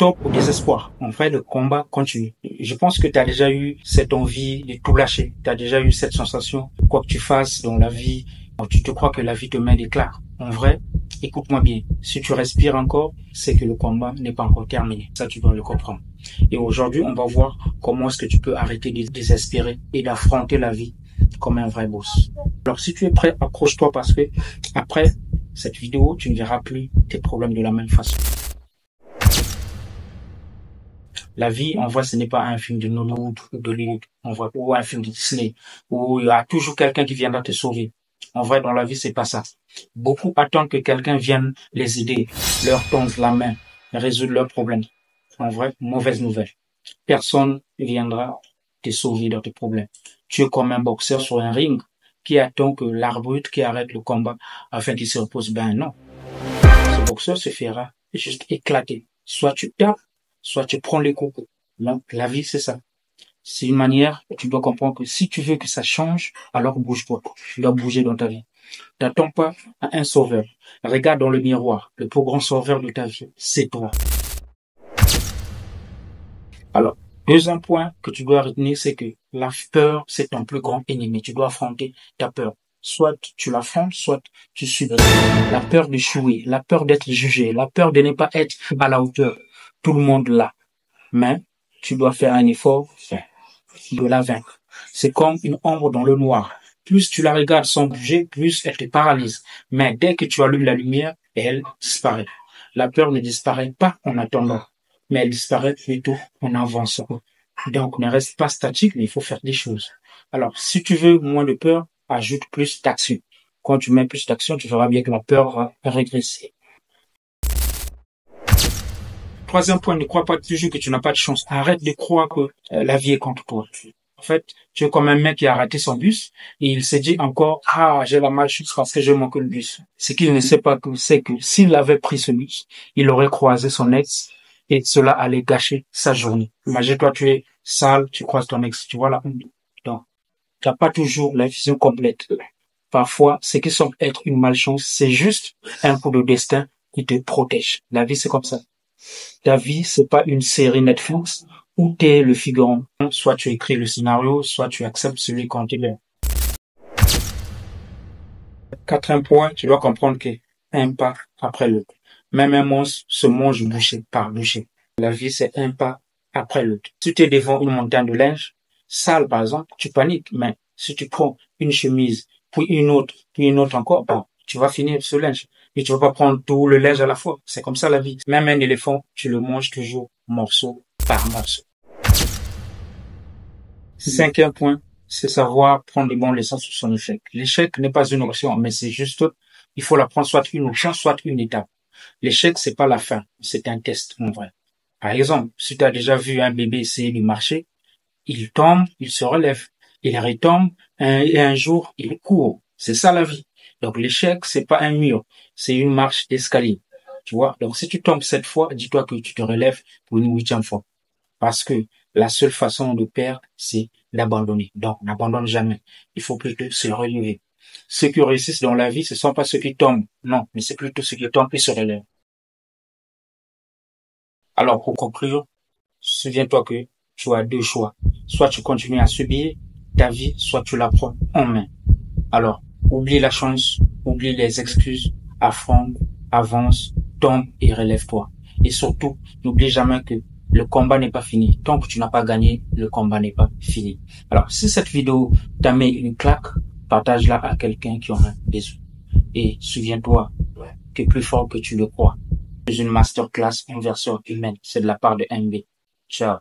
stop au désespoir. En fait, le combat continue. Je pense que tu as déjà eu cette envie de tout lâcher. Tu as déjà eu cette sensation, quoi que tu fasses dans la vie, tu te crois que la vie te met des claques. En vrai, écoute-moi bien. Si tu respires encore, c'est que le combat n'est pas encore terminé. Ça, tu dois le comprendre. Et aujourd'hui, on va voir comment est-ce que tu peux arrêter de désespérer et d'affronter la vie comme un vrai boss. Alors, si tu es prêt, accroche-toi parce que après cette vidéo, tu ne verras plus tes problèmes de la même façon. La vie, en vrai, ce n'est pas un film de Hollywood ou d'Hollywood, ou un film de Disney, où il y a toujours quelqu'un qui viendra te sauver. En vrai, dans la vie, c'est pas ça. Beaucoup attendent que quelqu'un vienne les aider, leur tendre la main, résoudre leurs problèmes. En vrai, mauvaise nouvelle. Personne ne viendra te sauver dans tes problèmes. Tu es comme un boxeur sur un ring qui attend que l'arbitre qui arrête le combat afin qu'il se repose. Ben non. Ce boxeur se fera juste éclater. Soit tu tapes, soit tu prends les coups. Donc, la vie, c'est ça. C'est une manière, tu dois comprendre que si tu veux que ça change, alors bouge-toi. Tu dois bouger dans ta vie. N'attends pas à un sauveur. Regarde dans le miroir. Le plus grand sauveur de ta vie, c'est toi. Alors, deuxième point que tu dois retenir, c'est que la peur, c'est ton plus grand ennemi. Tu dois affronter ta peur. Soit tu l'affrontes, soit tu subis. La peur d'échouer, la peur d'être jugé, la peur de ne pas être à la hauteur. Tout le monde l'a. Mais tu dois faire un effort de la vaincre. C'est comme une ombre dans le noir. Plus tu la regardes sans bouger, plus elle te paralyse. Mais dès que tu allumes la lumière, elle disparaît. La peur ne disparaît pas en attendant, mais elle disparaît plutôt en avançant. Donc, ne reste pas statique, mais il faut faire des choses. Alors, si tu veux moins de peur, ajoute plus d'action. Quand tu mets plus d'action, tu verras bien que la peur va régresser. Troisième point, ne crois pas toujours que tu n'as pas de chance. Arrête de croire que la vie est contre toi. En fait, tu es comme un mec qui a raté son bus et il s'est dit encore, j'ai la malchance parce que j'ai manqué le bus. Ce qu'il ne sait pas, c'est que s'il avait pris ce bus, il aurait croisé son ex et cela allait gâcher sa journée. Imagine-toi, tu es sale, tu croises ton ex, tu vois là. Donc, tu n'as pas toujours la vision complète. Parfois, ce qui semble être une malchance, c'est juste un coup de destin qui te protège. La vie, c'est comme ça. Ta vie, c'est pas une série Netflix où t'es le figurant. Soit tu écris le scénario, soit tu acceptes celui qu'on te donne. Quatrième point, tu dois comprendre que un pas après l'autre. Même un monstre se mange bouchée par bouchée. La vie, c'est un pas après l'autre. Si tu es devant une montagne de linge, sale par exemple, tu paniques. Mais si tu prends une chemise, puis une autre encore, bon, tu vas finir ce linge. Et tu vas pas prendre tout le linge à la fois. C'est comme ça la vie. Même un éléphant, tu le manges toujours morceau par morceau. Cinquième point, c'est savoir prendre des bonnes leçons sur son échec. L'échec n'est pas une option, mais c'est juste, il faut la prendre soit une option, soit une étape. L'échec, c'est pas la fin, c'est un test, en vrai. Par exemple, si tu as déjà vu un bébé essayer de marcher, il tombe, il se relève, il retombe, et un jour, il court. C'est ça la vie. Donc l'échec, c'est pas un mur, c'est une marche d'escalier. Tu vois? Donc si tu tombes 7 fois, dis-toi que tu te relèves pour une 8e fois. Parce que la seule façon de perdre, c'est d'abandonner. Donc n'abandonne jamais. Il faut plutôt se relever. Ceux qui réussissent dans la vie, ce sont pas ceux qui tombent. Non, mais c'est plutôt ceux qui tombent et se relèvent. Alors pour conclure, souviens-toi que tu as deux choix. Soit tu continues à subir ta vie, soit tu la prends en main. Alors, oublie la chance, oublie les excuses, affronte, avance, tombe et relève-toi. Et surtout, n'oublie jamais que le combat n'est pas fini. Tant que tu n'as pas gagné, le combat n'est pas fini. Alors, si cette vidéo t'a mis une claque, partage-la à quelqu'un qui en a besoin. Et souviens-toi que plus fort que tu le crois. C'est une masterclass en version humaine. C'est de la part de MB. Ciao.